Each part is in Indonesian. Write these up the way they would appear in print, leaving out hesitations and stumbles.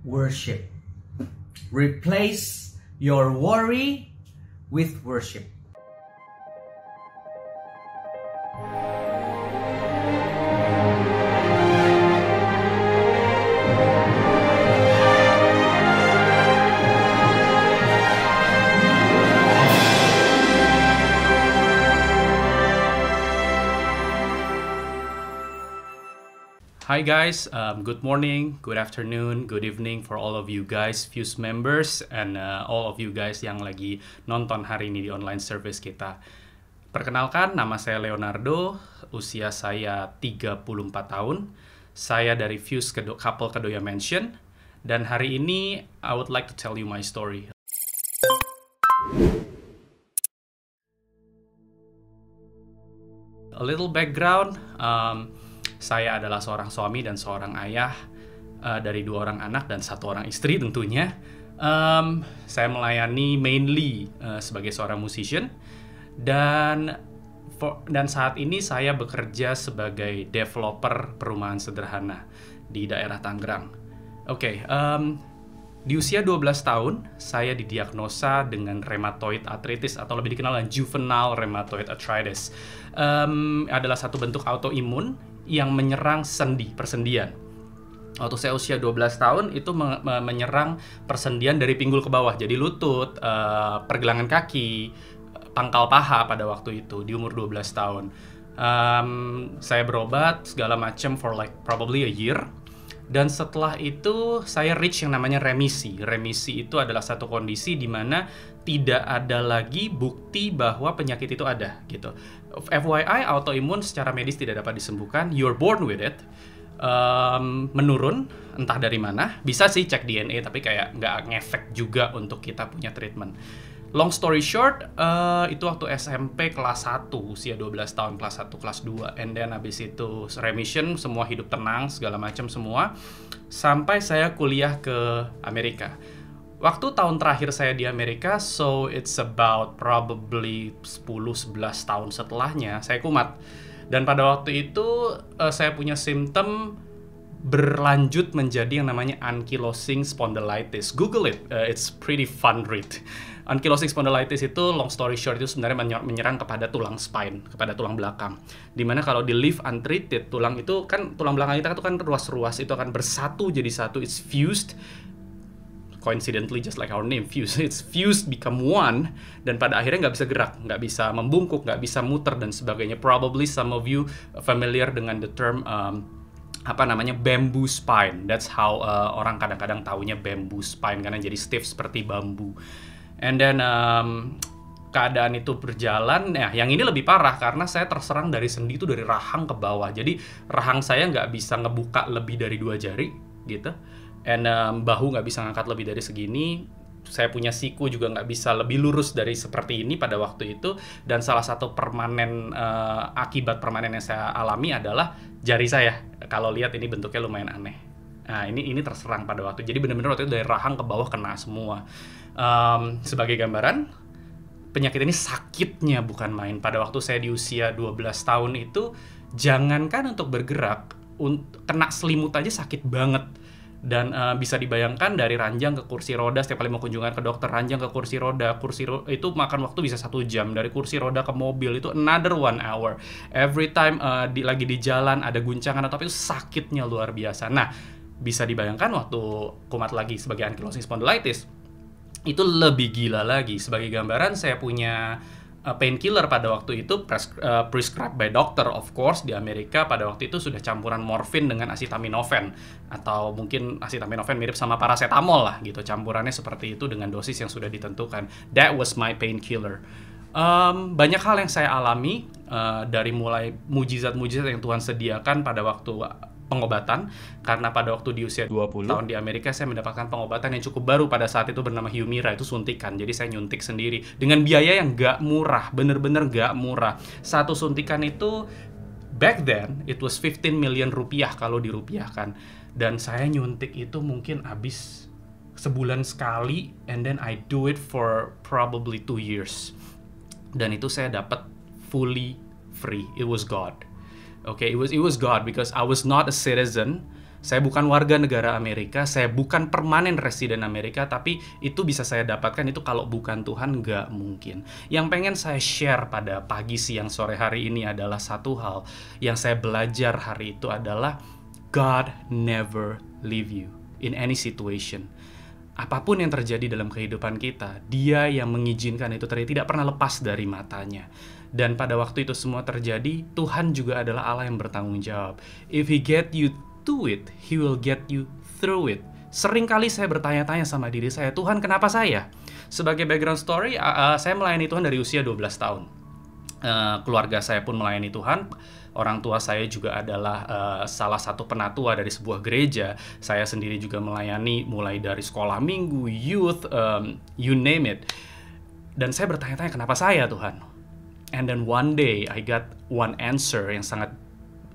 worship. Replace your worry with worship. Hi guys, good morning, good afternoon, good evening for all of you guys, Fuse members, and all of you guys yang lagi nonton hari ini di online service kita. Perkenalkan, nama saya Leonardo, usia saya 34 tahun. Saya dari Fuse Couple Kedoya Mansion, dan hari ini I would like to tell you my story. A little background, saya adalah seorang suami dan seorang ayah dari 2 orang anak dan 1 orang istri tentunya. Saya melayani mainly sebagai seorang musician dan saat ini saya bekerja sebagai developer perumahan sederhana di daerah Tangerang. Di usia 12 tahun, saya didiagnosa dengan rheumatoid arthritis atau lebih dikenal dengan juvenile rheumatoid arthritis. Adalah satu bentuk autoimun yang menyerang persendian. Waktu saya usia 12 tahun itu menyerang persendian dari pinggul ke bawah, jadi lutut, pergelangan kaki, pangkal paha pada waktu itu di umur 12 tahun. Saya berobat segala macam for like probably a year. Dan setelah itu saya reach yang namanya remisi. Remisi itu adalah satu kondisi di mana tidak ada lagi bukti bahwa penyakit itu ada gitu. FYI, autoimun secara medis tidak dapat disembuhkan. You're born with it. Menurun, entah dari mana. Bisa sih cek DNA, tapi kayak nggak ngefek juga untuk kita punya treatment. Long story short, itu waktu SMP kelas 1, usia 12 tahun, kelas 1, kelas 2. And then abis itu remission, semua hidup tenang, segala macam semua. Sampai saya kuliah ke Amerika. Waktu tahun terakhir saya di Amerika, so it's about probably 10-11 tahun setelahnya, saya kumat. Dan pada waktu itu, saya punya simptom berlanjut menjadi yang namanya ankylosing spondylitis. Google it, it's pretty fun read. Ankylosing spondylitis itu, long story short, itu sebenarnya menyerang kepada tulang spine, kepada tulang belakang. Dimana kalau di leave untreated, tulang belakang kita itu kan ruas-ruas, itu akan bersatu jadi satu, it's fused. Coincidentally, just like our name, fuse, it's fused, become one, dan pada akhirnya nggak bisa gerak, nggak bisa membungkuk, nggak bisa muter, dan sebagainya. Probably some of you familiar dengan the term bamboo spine. That's how orang kadang-kadang taunya bamboo spine, karena jadi stiff seperti bambu. And then keadaan itu berjalan, yang ini lebih parah karena saya terserang dari sendi itu dari rahang ke bawah. Jadi rahang saya nggak bisa ngebuka lebih dari 2 jari gitu. And bahu nggak bisa ngangkat lebih dari segini. Saya punya siku juga nggak bisa lebih lurus dari seperti ini pada waktu itu. Dan salah satu akibat permanen yang saya alami adalah jari saya. Kalau lihat ini bentuknya lumayan aneh. Nah, ini terserang pada waktu. Jadi benar-benar waktu itu dari rahang ke bawah kena semua. Sebagai gambaran, penyakit ini sakitnya bukan main. Pada waktu saya di usia 12 tahun itu, jangankan untuk bergerak, kena selimut aja sakit banget. Dan bisa dibayangkan dari ranjang ke kursi roda, setiap kali mau kunjungan ke dokter, ranjang ke kursi roda itu makan waktu bisa 1 jam. Dari kursi roda ke mobil itu another 1 hour. Every time lagi di jalan ada guncangan atau apa, itu sakitnya luar biasa. Nah, bisa dibayangkan waktu kumat lagi sebagai ankylosing spondylitis, itu lebih gila lagi. Sebagai gambaran, saya punya painkiller pada waktu itu prescribed by doctor, of course, di Amerika. Pada waktu itu sudah campuran morfin dengan acetaminophen, atau mungkin acetaminophen mirip sama paracetamol lah gitu. Campurannya seperti itu dengan dosis yang sudah ditentukan. That was my painkiller. Banyak hal yang saya alami, dari mulai mujizat-mujizat yang Tuhan sediakan pada waktu pengobatan, karena pada waktu di usia 20 tahun di Amerika saya mendapatkan pengobatan yang cukup baru pada saat itu bernama Humira, itu suntikan. Jadi saya nyuntik sendiri dengan biaya yang gak murah, bener-bener gak murah. Satu suntikan itu back then it was 15 million rupiah kalau dirupiahkan, dan saya nyuntik itu mungkin habis sebulan sekali, and then I do it for probably 2 years, dan itu saya dapat fully free. It was God. Okay, it was God, because I was not a citizen Saya bukan warga negara Amerika, saya bukan permanen resident Amerika, tapi itu bisa saya dapatkan itu kalau bukan Tuhan nggak mungkin. Yang pengen saya share pada pagi, siang, sore hari ini adalah satu hal yang saya belajar hari itu adalah God never leave you in any situation. Apapun yang terjadi dalam kehidupan kita, Dia yang mengizinkan itu terjadi, tidak pernah lepas dari matanya. Dan pada waktu itu semua terjadi, Tuhan juga adalah Allah yang bertanggung jawab. If He get you to it, He will get you through it. Sering kali saya bertanya-tanya sama diri saya, Tuhan kenapa saya? Sebagai background story, saya melayani Tuhan dari usia 12 tahun. Keluarga saya pun melayani Tuhan. Orang tua saya juga adalah salah satu penatua dari sebuah gereja. Saya sendiri juga melayani mulai dari sekolah minggu, youth, you name it. Dan saya bertanya-tanya kenapa saya Tuhan? And then one day I got one answer yang sangat,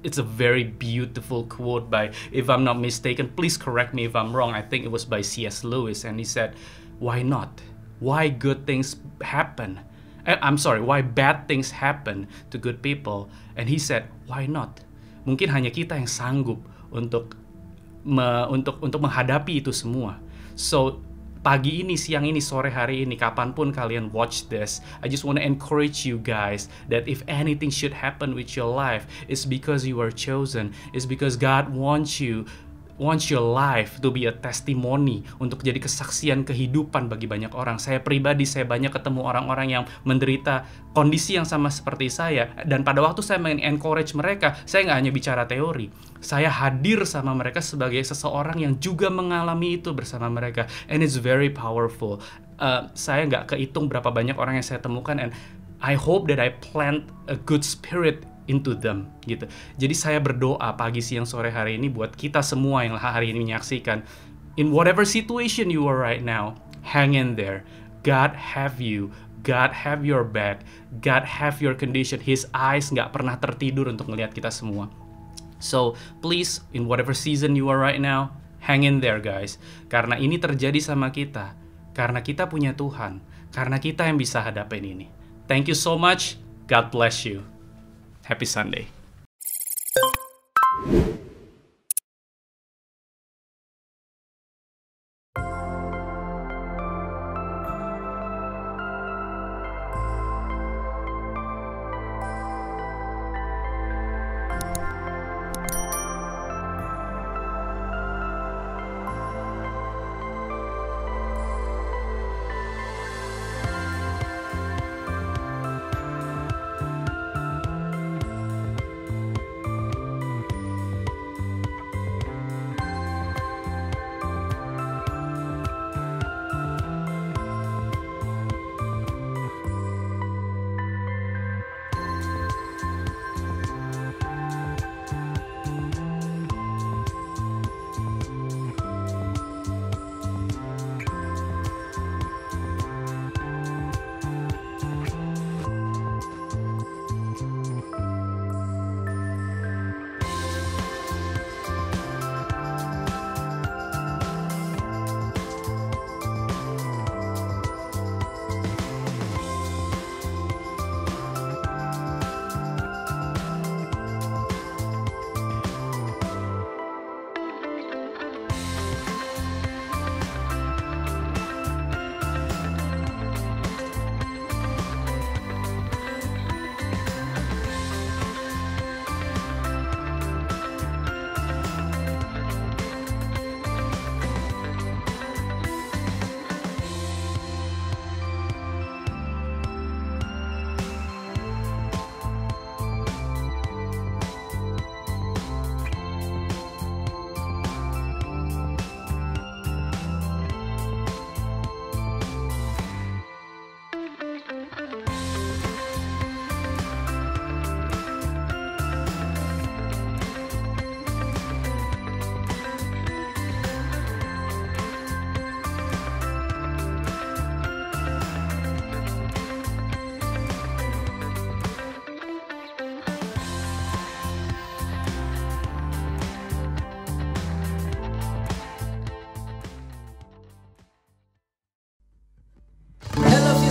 it's a very beautiful quote by, if I'm not mistaken, please correct me if I'm wrong, I think it was by C.S. Lewis, and he said, why not? Why good things happen? Why bad things happen to good people? And he said, why not? Mungkin hanya kita yang sanggup untuk menghadapi itu semua. So, pagi ini, siang ini, sore hari ini, kapanpun kalian watch this, I just want to encourage you guys that if anything should happen with your life, it's because you are chosen. It's because God wants your life to be a testimony, untuk jadi kesaksian kehidupan bagi banyak orang. Saya pribadi, saya banyak ketemu orang-orang yang menderita kondisi yang sama seperti saya, dan pada waktu saya encourage mereka, saya nggak hanya bicara teori, saya hadir sama mereka sebagai seseorang yang juga mengalami itu bersama mereka, and it's very powerful. Saya nggak kehitung berapa banyak orang yang saya temukan, and I hope that I plant a good spirit into them, gitu. Jadi saya berdoa pagi, siang, sore hari ini buat kita semua yang hari ini menyaksikan, in whatever situation you are right now, hang in there. God have you, God have your back, God have your condition. His eyes nggak pernah tertidur untuk melihat kita semua. So please, in whatever season you are right now, hang in there guys. Karena ini terjadi sama kita, karena kita punya Tuhan, karena kita yang bisa hadapin ini. Thank you so much. God bless you. Happy Sunday.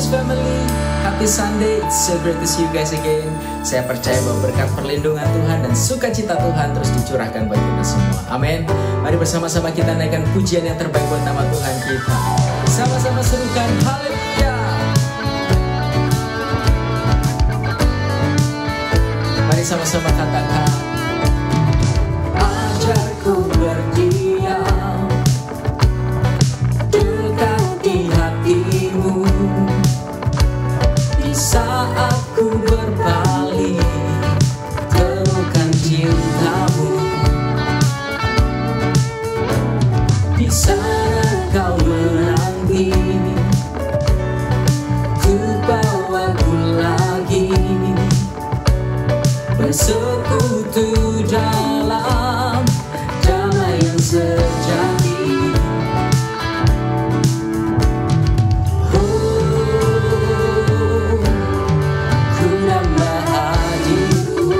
Family, happy Happy Sunday, it's so great to see you guys again. Saya percaya bahwa berkat perlindungan Tuhan dan sukacita Tuhan terus dicurahkan buat kita semua. Amin. Mari bersama-sama kita naikkan pujian yang terbaik buat nama Tuhan kita. Sama-sama serukan haleluya. Mari sama-sama katakan, ajarku berdiam dekat di hatimu. Di saat ku berbalik, temukan cintamu. Di sana kau menanti, ku bawa ku lagi bersekutu dalam damai yang sejati. Ku nambah hatiku,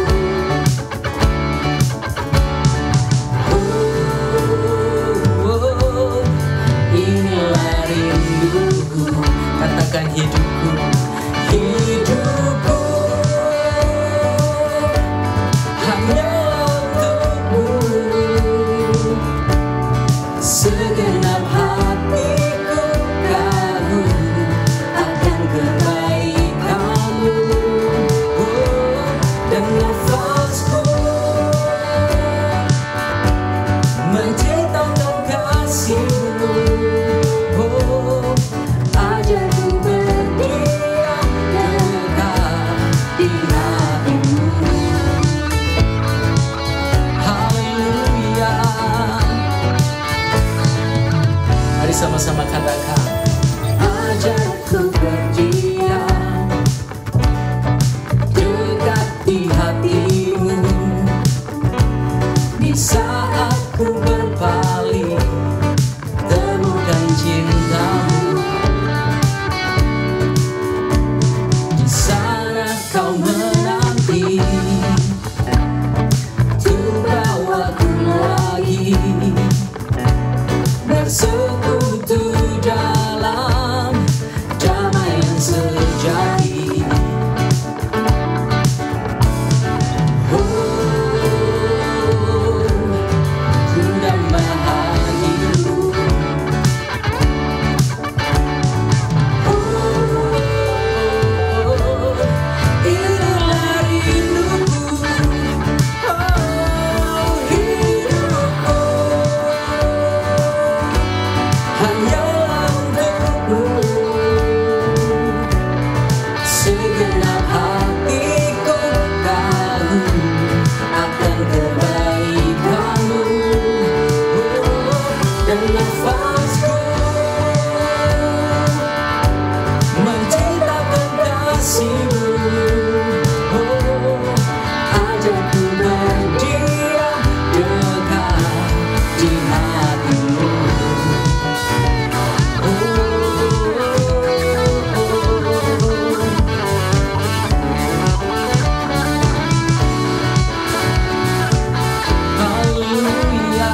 inilah rinduku. Katakan hidupku, hidupku hanya untukmu. Segenap hatiku kagum akan kebaikanmu. Dan nafasku menceritakan kasihmu. Ajarku berdiam dekat di hatimu. Haleluya. Mari sama-sama katakan, ajarku berdiam dekat di hatimu. Di saat ku berbalik, temukan cintamu. Di sana kau menanti, ku bawa ku lagi bersekutu dalam damai yang sejati. Ku nambah hatiku, inilah rinduku. Hidupku hanyalah untukmu. Segenap hatiku kagum akan kebaikanmu. Dan nafasku menceritakan kasihmu. Ajarku berdiam dekat di hatimu. Haleluya.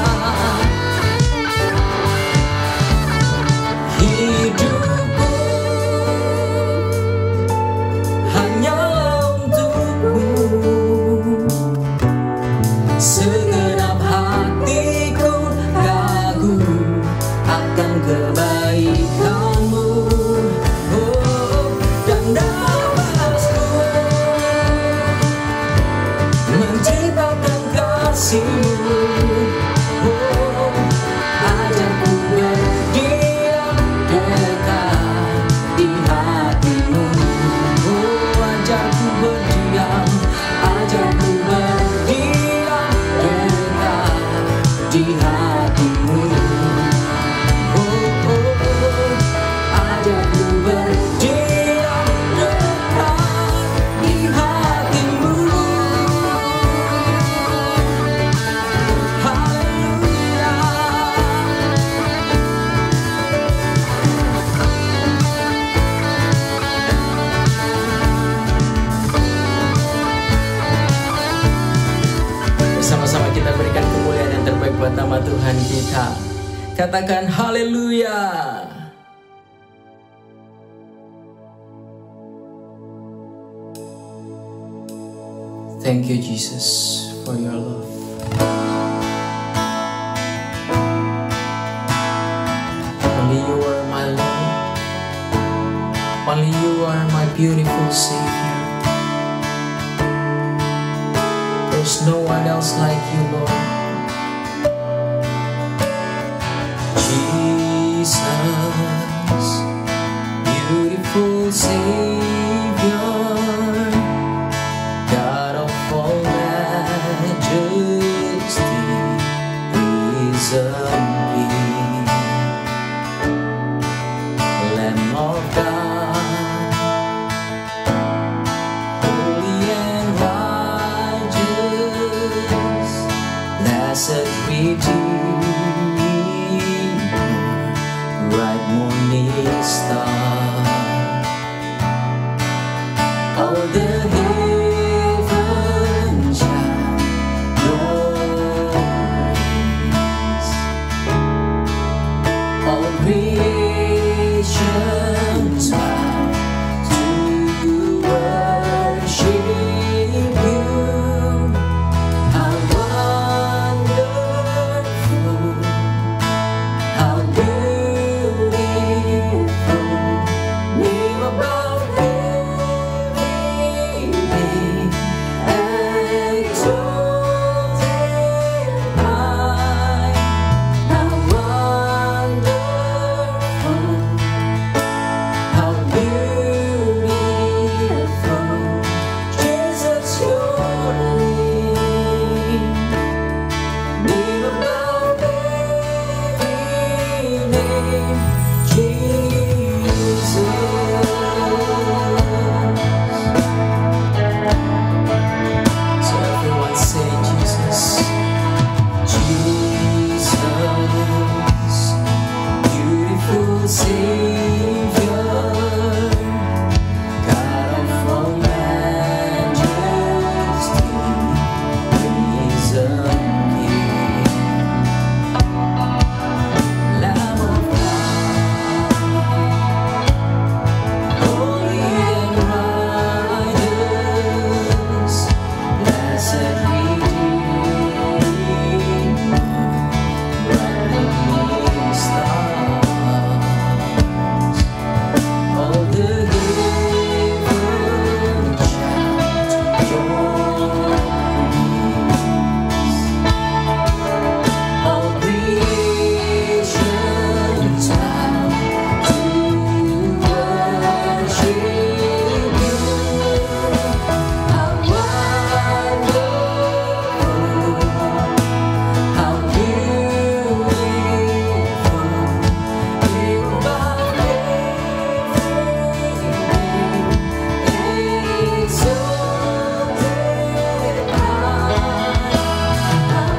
Hidupku hanya untukmu. Segenap hatiku kagum akan kebaikanmu. Dan nafasku menciptakan kasihmu. Ajarku berdiam dekat di hatimu. Ajarku berdiam, ajarku berdiam dekat di hatimu. Ajarku berdiam dekat di hatimu. Haleluya. Bersama-sama kita berikan kemuliaan yang terbaik buat nama Tuhan kita. Katakan haleluya. Thank you, Jesus, for your love. Only you are my Lord. Only you are my beautiful Savior. There's no one else like you, Lord. Jesus, beautiful Savior, God of all majesty, risen King, Lamb of God, holy and righteous, blessed Redeemer, bright morning star. All the heavens shout your praise. All creation bow to worship you. How wonderful, how beautiful, name above every name, exalted high. How wonderful, how beautiful, Jesus, your name, name above every name, Jesus. So everyone say Jesus, Jesus, beautiful Savior, God of all majesty, risen King, Lamb of God, holy and righteous, blessed Redeemer, bright morning stars. All the heavens shout your praise. All creation bow to worship you. How wonderful, how beautiful, name above every name, exalted high. How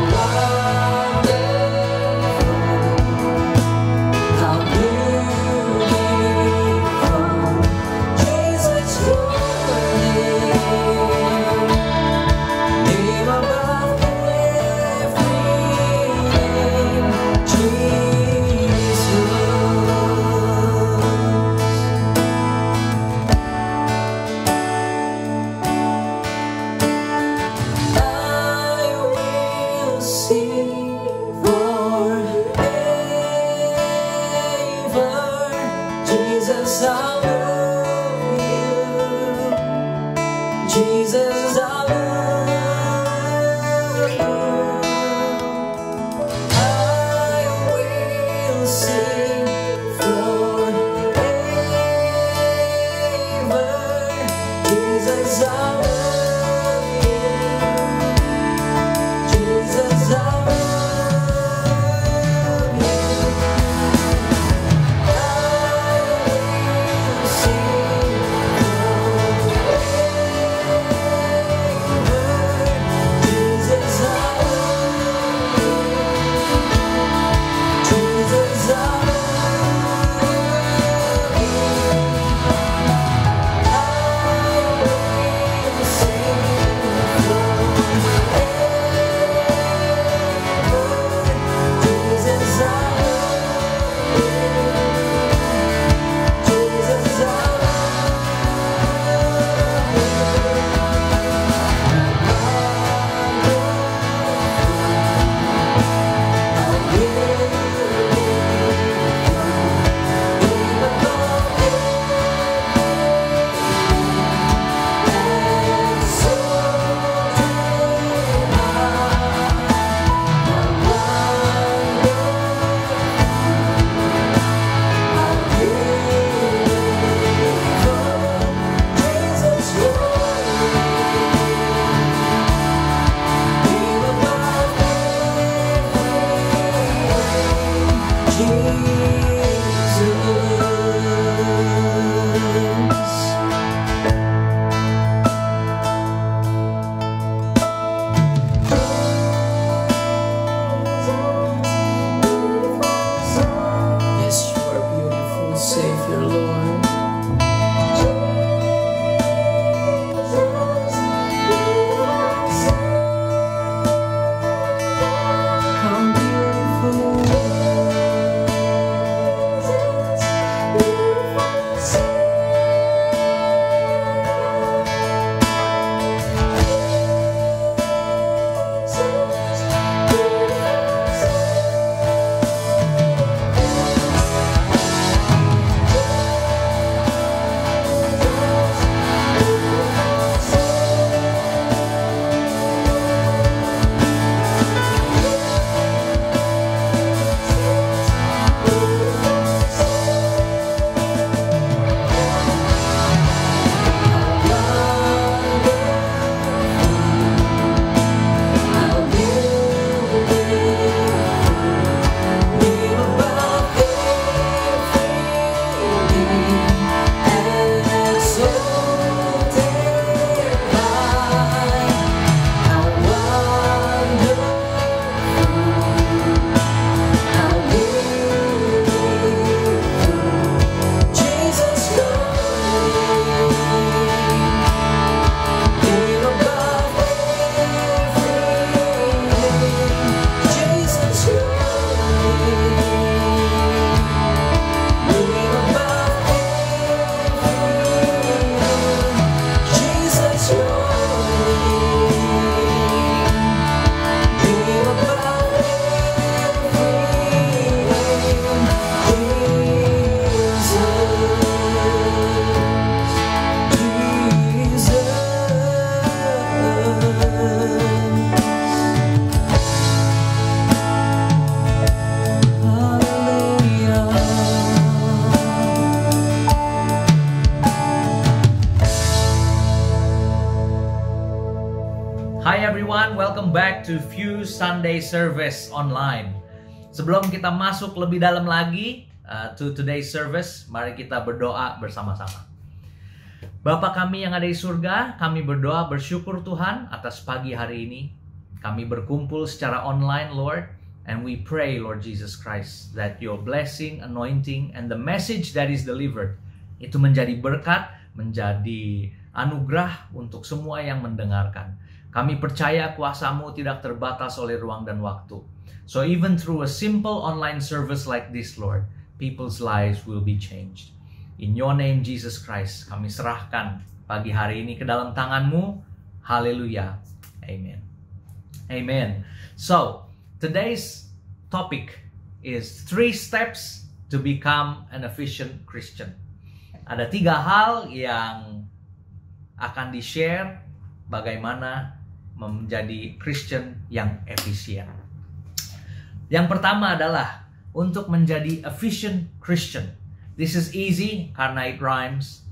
wonderful, how beautiful, Jesus, your name, name above every name, Jesus. I will sing forever, Jesus, I love you, Jesus, I love you. I will sing forever, Jesus, I love you, Jesus, I love you. I will back to Fuse Sunday Service online. Sebelum kita masuk lebih dalam lagi to today's service, mari kita berdoa bersama-sama. Bapa kami yang ada di surga, kami berdoa bersyukur Tuhan atas pagi hari ini. Kami berkumpul secara online, Lord, and we pray, Lord Jesus Christ, that your blessing, anointing, and the message that is delivered itu menjadi berkat, menjadi anugerah untuk semua yang mendengarkan. Kami percaya kuasa-Mu tidak terbatas oleh ruang dan waktu. So even through a simple online service like this, Lord, people's lives will be changed. In your name, Jesus Christ, kami serahkan pagi hari ini ke dalam tangan-Mu. Haleluya. Amen. Amen. So, today's topic is 3 steps to become an efficient Christian. Ada 3 hal yang akan di-share bagaimana menjadi Christian yang efisien. Yang pertama adalah untuk menjadi efficient Christian. This is easy karena it rhymes.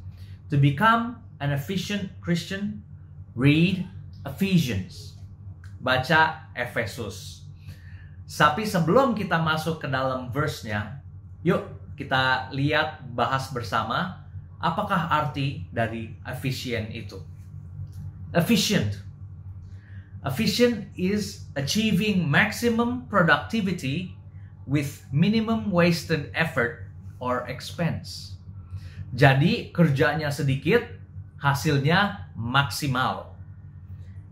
To become an efficient Christian, read Ephesians. Baca Efesus. Tapi sebelum kita masuk ke dalam verse-nya, yuk kita lihat, bahas bersama apakah arti dari efficient itu. Efficient. Efficient is achieving maximum productivity with minimum wasted effort or expense. Jadi kerjanya sedikit, hasilnya maksimal.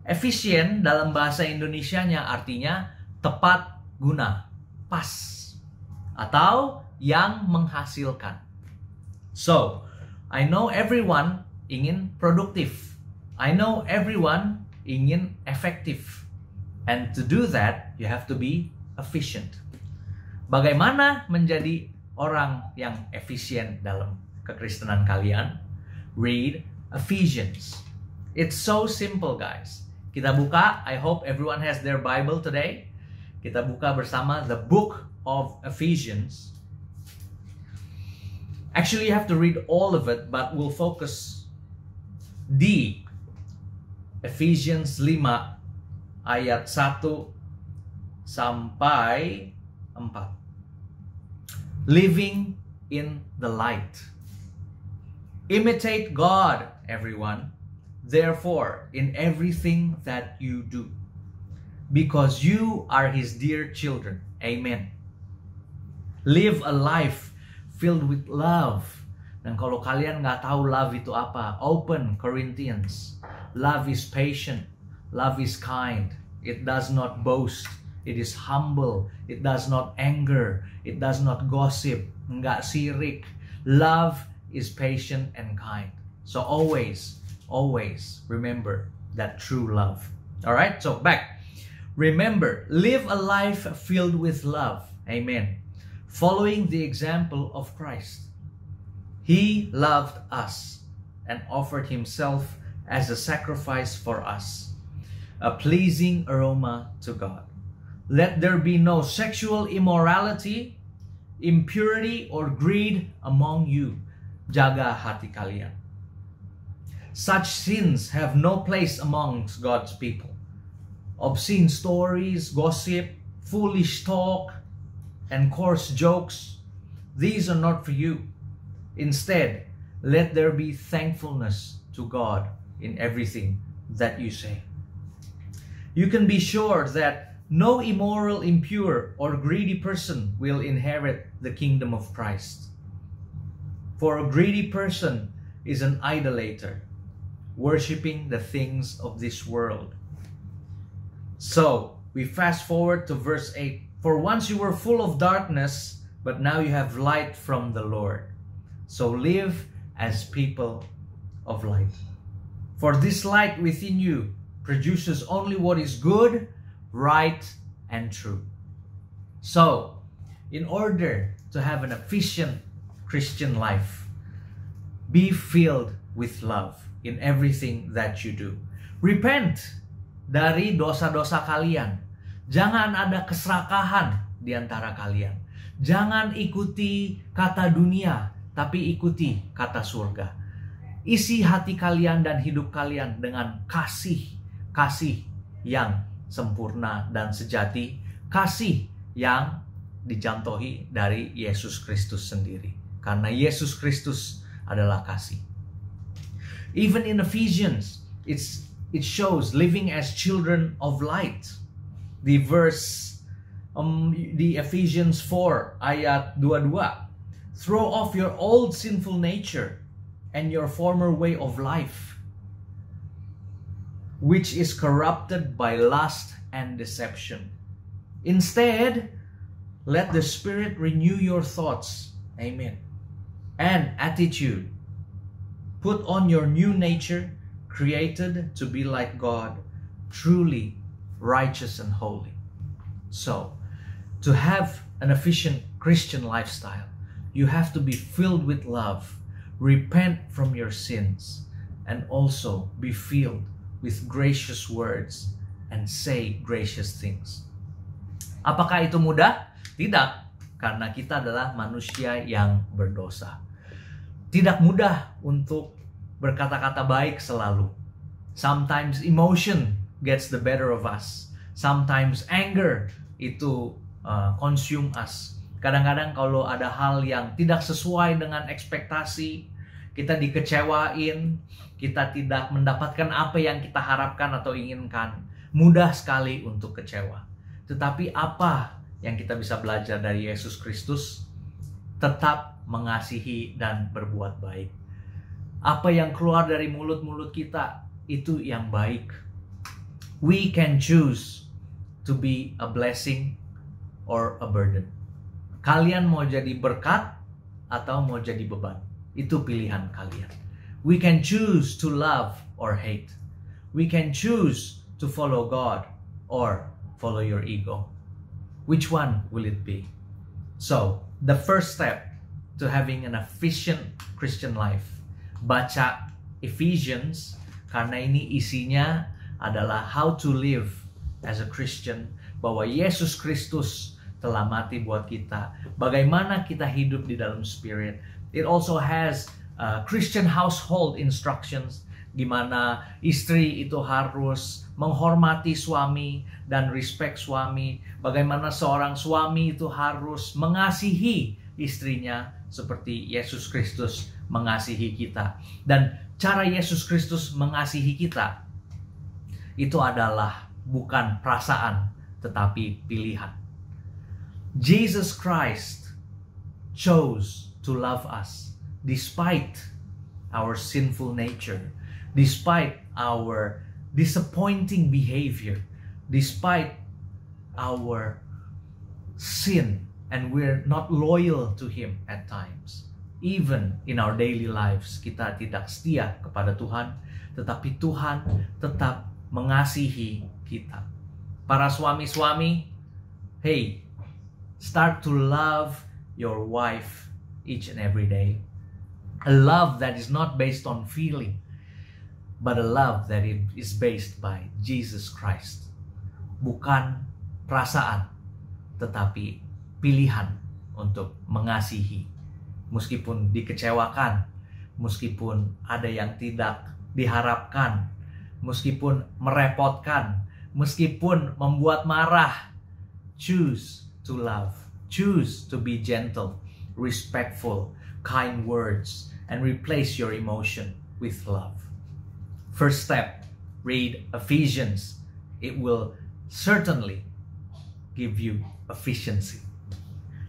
Efisien dalam bahasa Indonesianya artinya tepat guna, pas, atau yang menghasilkan. So, I know everyone ingin produktif. I know everyone ingin efektif. And to do that, you have to be efficient. Bagaimana menjadi orang yang efisien dalam kekristenan kalian? Read Ephesians. It's so simple, guys. Kita buka, I hope everyone has their Bible today. Kita buka bersama the book of Ephesians. Actually, you have to read all of it, but we'll focus di Ephesians 5 ayat 1 sampai 4. Living in the light. Imitate God, everyone. Therefore, in everything that you do, because you are His dear children. Amen. Live a life filled with love. Dan kalau kalian nggak tahu love itu apa, open Corinthians. Love is patient. Love is kind. It does not boast. It is humble. It does not anger. It does not gossip. Nggak sirik. Love is patient and kind. So always remember that true love. Alright, so back. Remember, live a life filled with love. Amen. Following the example of Christ. He loved us and offered Himself as a sacrifice for us, a pleasing aroma to God. Let there be no sexual immorality, impurity, or greed among you. Jaga hati kalian. Such sins have no place amongst God's people. Obscene stories, gossip, foolish talk, and coarse jokes, these are not for you. Instead, let there be thankfulness to God in everything that you say. You can be sure that no immoral, impure, or greedy person will inherit the kingdom of Christ. For a greedy person is an idolater, worshiping the things of this world. So, we fast forward to verse 8. For once you were full of darkness, but now you have light from the Lord. So live as people of light. For this light within you produces only what is good, right, and true. So, in order to have an efficient Christian life, be filled with love in everything that you do. Repent dari dosa-dosa kalian. Jangan ada keserakahan di antara kalian. Jangan ikuti kata dunia, tapi ikuti kata surga. Isi hati kalian dan hidup kalian dengan kasih yang sempurna dan sejati, kasih yang dicontohi dari Yesus Kristus sendiri. Karena Yesus Kristus adalah kasih. Even in Ephesians, it shows living as children of light. Di Ephesians 4 ayat 22, throw off your old sinful nature and your former way of life, which is corrupted by lust and deception. Instead, let the Spirit renew your thoughts, amen, and attitude. Put on your new nature, created to be like God, truly righteous and holy. So, to have an efficient Christian lifestyle, you have to be filled with love, repent from your sins, and also be filled with gracious words and say gracious things. Apakah itu mudah? Tidak, karena kita adalah manusia yang berdosa. Tidak mudah untuk berkata-kata baik selalu. Sometimes emotion gets the better of us. Sometimes anger itu consume us. Kadang-kadang kalau ada hal yang tidak sesuai dengan ekspektasi, kita dikecewain, kita tidak mendapatkan apa yang kita harapkan atau inginkan, mudah sekali untuk kecewa. Tetapi apa yang kita bisa belajar dari Yesus Kristus? Tetap mengasihi dan berbuat baik. Apa yang keluar dari mulut-mulut kita itu yang baik. We can choose to be a blessing or a burden. Kalian mau jadi berkat atau mau jadi beban? Itu pilihan kalian. We can choose to love or hate. We can choose to follow God or follow your ego. Which one will it be? So, the first step to having an efficient Christian life, baca Ephesians, karena ini isinya adalah how to live as a Christian, bahwa Yesus Kristus telah mati buat kita, bagaimana kita hidup di dalam Spirit. It also has Christian household instructions, gimana istri itu harus menghormati suami dan respect suami, bagaimana seorang suami itu harus mengasihi istrinya seperti Yesus Kristus mengasihi kita. Dan cara Yesus Kristus mengasihi kita itu adalah bukan perasaan tetapi pilihan. Jesus Christ chose to love us despite our sinful nature, despite our disappointing behavior, despite our sin, and we're not loyal to Him at times. Even in our daily lives, kita tidak setia kepada Tuhan, tetapi Tuhan tetap mengasihi kita. Para suami-suami, hey, start to love your wife each and every day. A love that is not based on feeling, but a love that is based by Jesus Christ. Bukan perasaan, tetapi pilihan untuk mengasihi. Meskipun dikecewakan, meskipun ada yang tidak diharapkan, meskipun merepotkan, meskipun membuat marah, choose to love, choose to be gentle, respectful, kind words, and replace your emotion with love. First step, read Ephesians. It will certainly give you efficiency.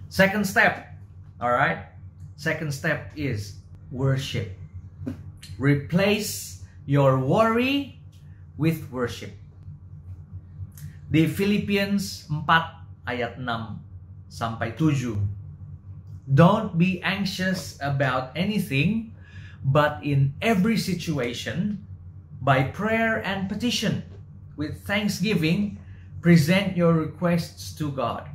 Second step, all right? Second step is worship. Replace your worry with worship. Di Philippians 4 ayat 6 sampai 7. Don't be anxious about anything, but in every situation, by prayer and petition, with thanksgiving, present your requests to God,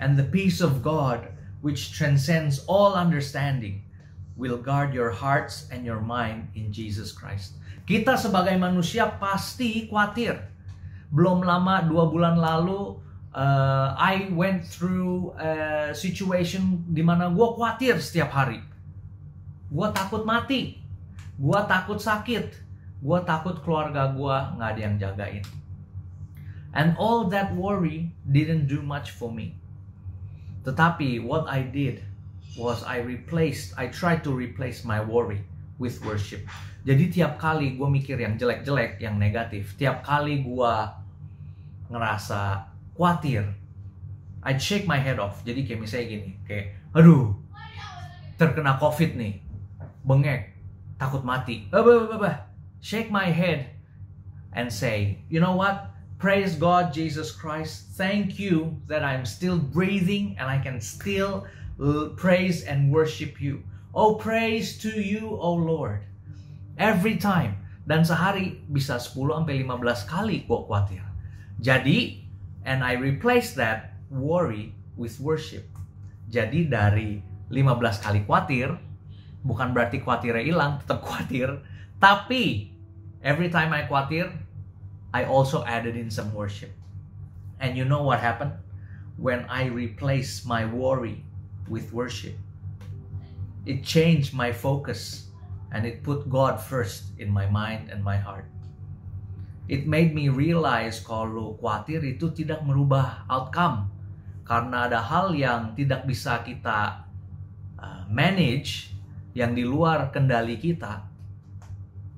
and the peace of God, which transcends all understanding, will guard your hearts and your mind in Jesus Christ. Kita sebagai manusia pasti khawatir. Belum lama, 2 bulan lalu, I went through a situation di mana gue khawatir setiap hari. Gue takut mati, gue takut sakit, gue takut keluarga gue nggak ada yang jagain. And all that worry didn't do much for me. Tetapi what I did was I tried to replace my worry with worship. Jadi tiap kali gue mikir yang jelek-jelek, yang negatif, tiap kali gue ngerasa khawatir, I'd shake my head off. Jadi kayak misalnya gini, kayak aduh, terkena COVID nih, bengek, takut mati. Shake my head and say, you know what? Praise God, Jesus Christ. Thank you that I'm still breathing and I can still praise and worship you. Oh, praise to you, oh Lord. Every time. Dan sehari bisa 10-15 kali gue khawatir. Jadi, and I replace that worry with worship. Jadi dari 15 kali khawatir, bukan berarti khawatirnya hilang, tetap khawatir. Tapi, every time I khawatir, I also added in some worship. And you know what happened? When I replaced my worry with worship, it changed my focus and it put God first in my mind and my heart. It made me realize kalau khawatir itu tidak merubah outcome. Karena ada hal yang tidak bisa kita manage, yang di luar kendali kita,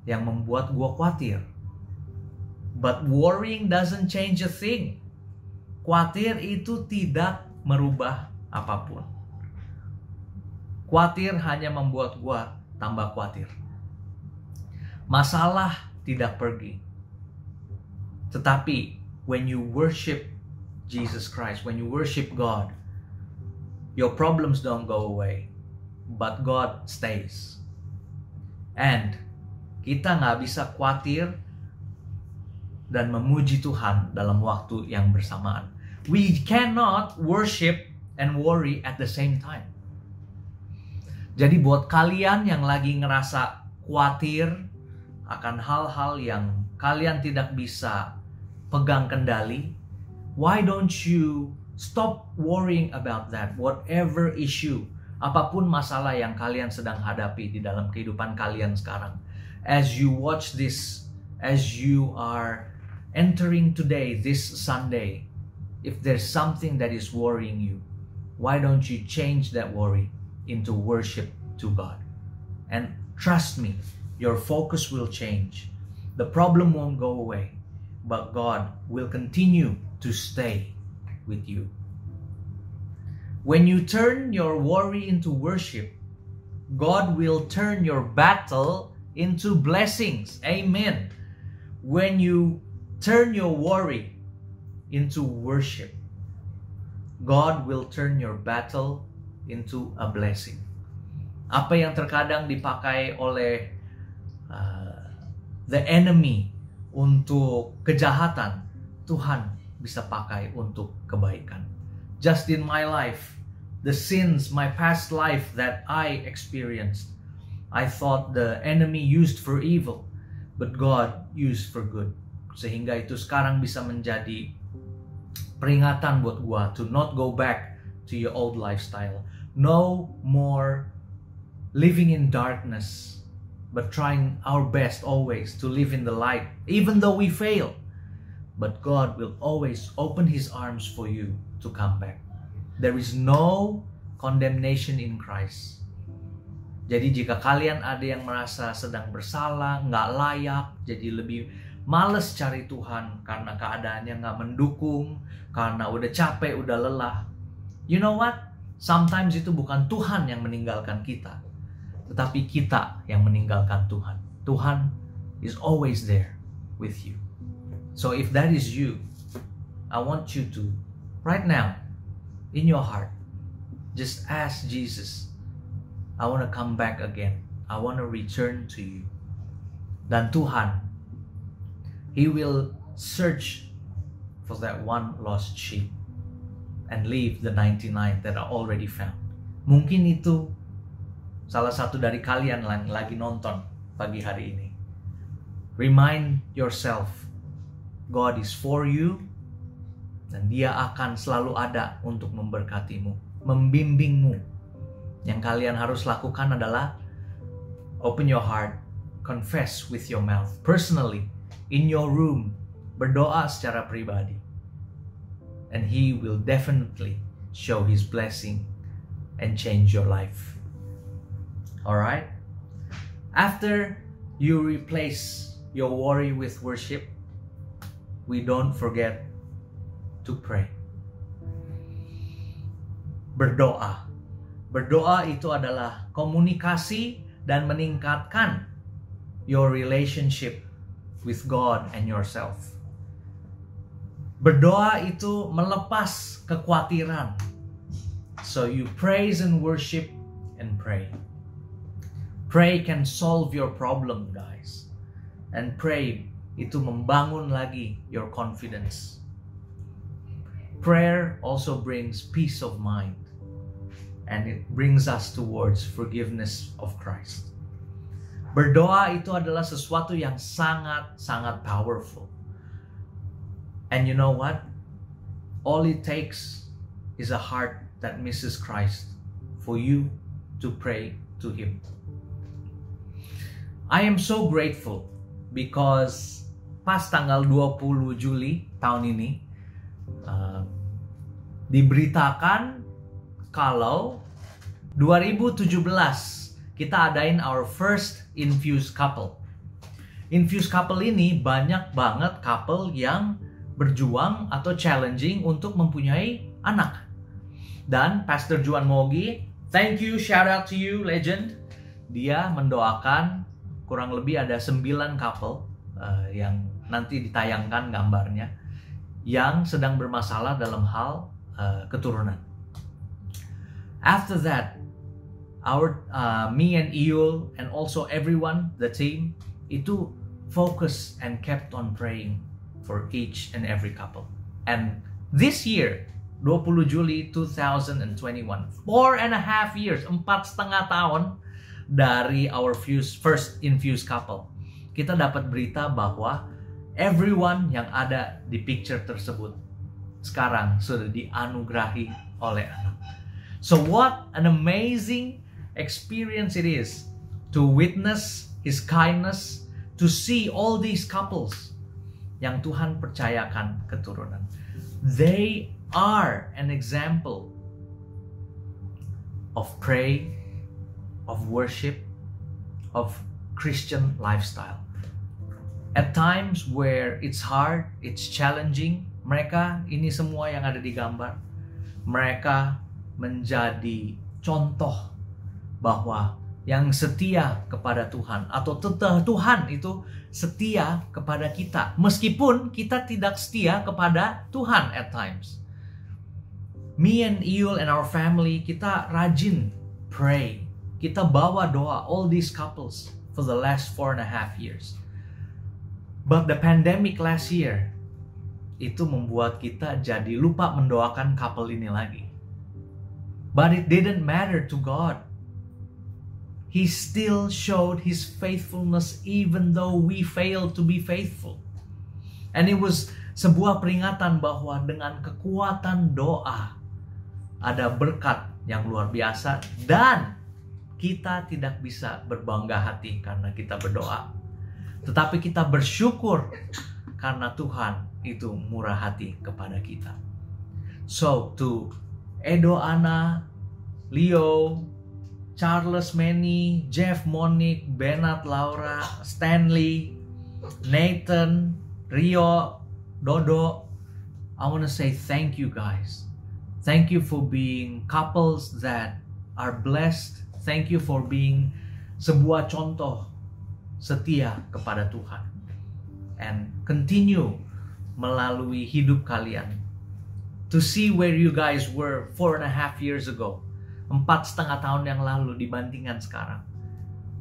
yang membuat gua khawatir. But worrying doesn't change a thing. Khawatir itu tidak merubah apapun. Khawatir hanya membuat gua tambah khawatir. Masalah tidak pergi. Tetapi when you worship Jesus Christ, when you worship God, your problems don't go away, but God stays. And kita nggak bisa khawatir dan memuji Tuhan dalam waktu yang bersamaan. We cannot worship and worry at the same time. Jadi buat kalian yang lagi ngerasa khawatir akan hal-hal yang kalian tidak bisa pegang kendali, why don't you stop worrying about that? Whatever issue, apapun masalah yang kalian sedang hadapi di dalam kehidupan kalian sekarang. As you watch this, as you are entering today, this Sunday, if there's something that is worrying you, why don't you change that worry into worship to God? And trust me, your focus will change. The problem won't go away, but God will continue to stay with you. When you turn your worry into worship, God will turn your battle into blessings. Amen. When you turn your worry into worship, God will turn your battle into a blessing. Apa yang terkadang dipakai oleh the enemy untuk kejahatan, Tuhan bisa pakai untuk kebaikan. Just in my life, the sins, my past life that I experienced, I thought the enemy used for evil, but God used for good. Sehingga itu sekarang bisa menjadi peringatan buat gua to not go back to your old lifestyle. No more living in darkness, but trying our best always to live in the light, even though we fail. But God will always open His arms for you to come back. There is no condemnation in Christ. Jadi jika kalian ada yang merasa sedang bersalah, nggak layak, jadi lebih males cari Tuhan karena keadaannya nggak mendukung, karena udah capek, udah lelah. You know what? Sometimes itu bukan Tuhan yang meninggalkan kita, tetapi kita yang meninggalkan Tuhan. Tuhan is always there with you. So if that is you, I want you to, right now, in your heart, just ask Jesus, I want to come back again. I want to return to you. Dan Tuhan, He will search for that one lost sheep and leave the 99 that are already found. Mungkin itu salah satu dari kalian yang lagi nonton pagi hari ini. Remind yourself, God is for you, dan Dia akan selalu ada untuk memberkatimu, membimbingmu. Yang kalian harus lakukan adalah open your heart, confess with your mouth, personally, in your room, berdoa secara pribadi. and He will definitely show His blessing and change your life. Alright? After you replace your worry with worship, we don't forget to pray. Berdoa. Berdoa itu adalah komunikasi dan meningkatkan your relationship with God and yourself. Berdoa itu melepas kekhawatiran. So you praise and worship and pray. Pray can solve your problem, guys. And pray itu membangun lagi your confidence. Prayer also brings peace of mind. And it brings us towards forgiveness of Christ. Berdoa itu adalah sesuatu yang sangat powerful. And you know what? All it takes is a heart that misses Christ for you to pray to Him. I am so grateful because pas tanggal 20 Juli tahun ini diberitakan kalau 2017 kita adain our first infused couple. Infused couple ini banyak banget couple yang berjuang atau challenging untuk mempunyai anak. Dan Pastor Juan Mogi, thank you, shout out to you, legend. Dia mendoakan kurang lebih ada 9 couple yang nanti ditayangkan gambarnya yang sedang bermasalah dalam hal keturunan. After that, me and Iul and also everyone, the team, itu focus and kept on praying for each and every couple. And this year, 20 Juli 2021, 4.5 years, 4,5 tahun dari our first infused couple, kita dapat berita bahwa everyone yang ada di picture tersebut sekarang sudah dianugerahi oleh anak. So what an amazing experience it is to witness His kindness, to see all these couples yang Tuhan percayakan keturunan. They are an example of prayer, of worship, of Christian lifestyle. At times where it's hard, it's challenging, mereka, ini semua yang ada di gambar, mereka menjadi contoh bahwa yang setia kepada Tuhan, atau Tuhan itu setia kepada kita, meskipun kita tidak setia kepada Tuhan at times. Me and Iul and our family, kita rajin pray. Kita bawa doa all these couples for the last 4.5 years. But the pandemic last year, itu membuat kita jadi lupa mendoakan couple ini lagi. But it didn't matter to God. He still showed His faithfulness even though we failed to be faithful. And it was sebuah peringatan bahwa dengan kekuatan doa ada berkat yang luar biasa, dan kita tidak bisa berbangga hati karena kita berdoa, tetapi kita bersyukur karena Tuhan itu murah hati kepada kita. So to Edo Ana, Leo, Charles Manny, Jeff Monique, Benat Laura, Stanley, Nathan, Rio, Dodo, I want to say thank you guys. Thank you for being couples that are blessed. Thank you for being sebuah contoh setia kepada Tuhan. And continue melalui hidup kalian to see where you guys were 4.5 years ago. 4,5 tahun yang lalu dibandingkan sekarang.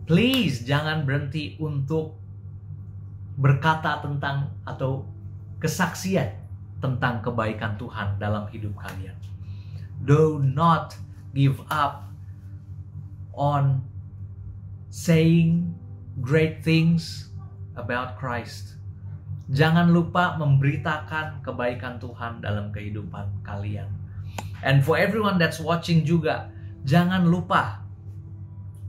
Please jangan berhenti untuk berkata tentang atau kesaksian tentang kebaikan Tuhan dalam hidup kalian. Do not give up on saying great things about Christ. Jangan lupa memberitakan kebaikan Tuhan dalam kehidupan kalian. And for everyone that's watching juga, jangan lupa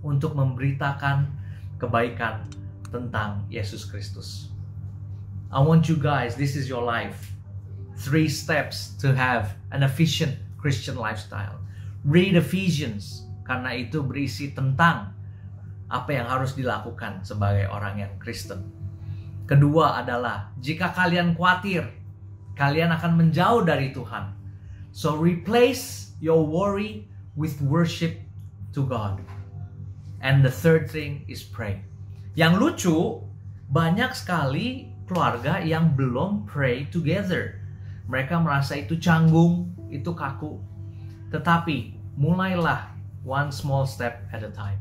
untuk memberitakan kebaikan tentang Yesus Kristus. I want you guys, this is your life. 3 steps to have an efficient Christian lifestyle. Read Ephesians, karena itu berisi tentang apa yang harus dilakukan sebagai orang yang Kristen. Kedua adalah, jika kalian khawatir, kalian akan menjauh dari Tuhan. So replace your worry with worship to God. And the third thing is pray. Yang lucu, banyak sekali keluarga yang belum pray together. Mereka merasa itu canggung, itu kaku. Tetapi mulailah one small step at a time.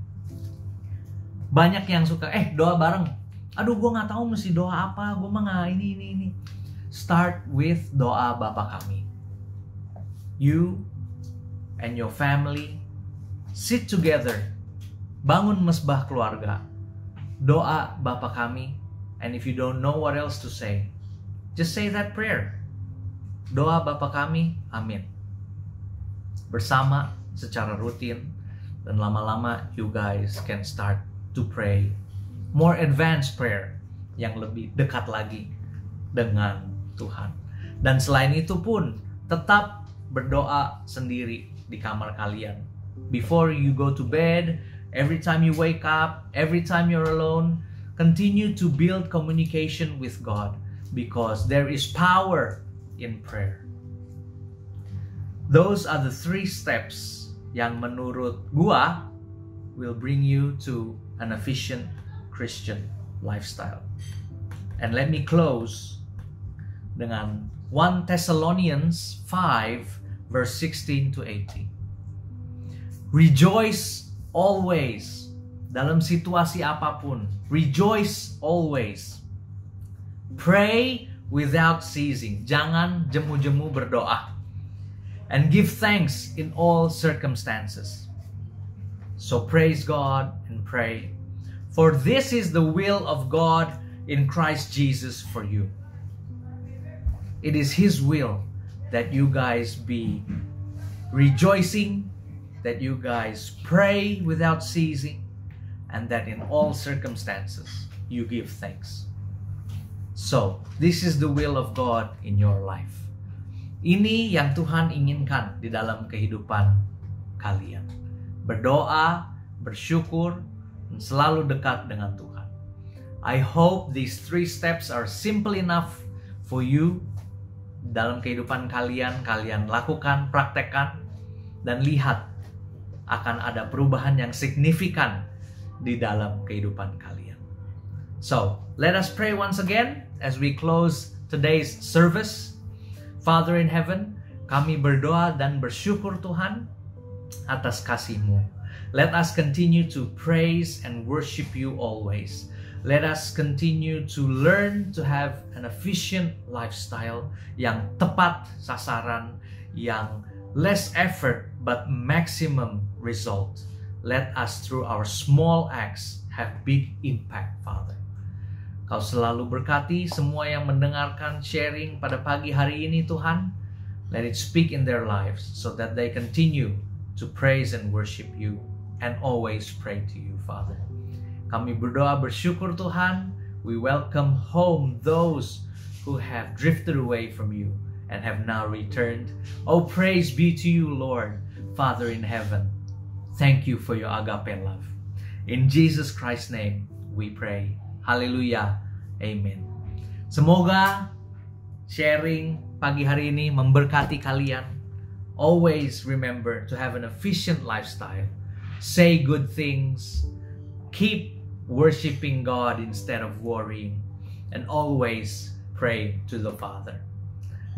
Banyak yang suka, doa bareng. Aduh, gue gak tahu mesti doa apa, gue mah gak ini. Start with doa Bapa Kami. You and your family sit together, bangun mesbah keluarga, doa Bapa Kami, and if you don't know what else to say, just say that prayer. Doa Bapa Kami, amin. Bersama secara rutin, dan lama-lama you guys can start to pray more advanced prayer yang lebih dekat lagi dengan Tuhan. Dan selain itu pun tetap berdoa sendiri di kamar kalian. Before you go to bed, every time you wake up, every time you're alone, continue to build communication with God, because there is power in prayer. Those are the 3 steps yang menurut gua will bring you to an efficient Christian lifestyle. And let me close dengan 1 Thessalonians 5 verse 16 to 18. Rejoice always. Dalam situasi apapun, rejoice always. Pray without ceasing. Jangan jemu-jemu berdoa. And give thanks in all circumstances. So praise God and pray. For this is the will of God in Christ Jesus for you. It is His will that you guys be rejoicing, that you guys pray without ceasing, and that in all circumstances you give thanks. So, this is the will of God in your life. Ini yang Tuhan inginkan di dalam kehidupan kalian. Berdoa, bersyukur, dan selalu dekat dengan Tuhan. I hope these 3 steps are simple enough for you dalam kehidupan kalian. Kalian lakukan, praktekkan, dan lihat akan ada perubahan yang signifikan di dalam kehidupan kalian. So, let us pray once again as we close today's service. Father in heaven, kami berdoa dan bersyukur Tuhan atas kasih-Mu. Let us continue to praise and worship You always. Let us continue to learn to have an efficient lifestyle yang tepat sasaran, yang less effort but maximum result. Let us through our small acts have big impact, Father. Kau selalu berkati semua yang mendengarkan sharing pada pagi hari ini, Tuhan. Let it speak in their lives so that they continue to praise and worship You and always pray to You, Father. Kami berdoa bersyukur, Tuhan. We welcome home those who have drifted away from You and have now returned. Oh, praise be to You, Lord, Father in heaven. Thank You for Your agape love. In Jesus Christ's name we pray. Haleluya. Amen. Semoga sharing pagi hari ini memberkati kalian. Always remember to have an efficient lifestyle. Say good things. Keep worshiping God instead of worrying. And always pray to the Father.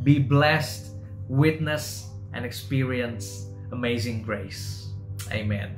Be blessed, witness, and experience amazing grace. Amen.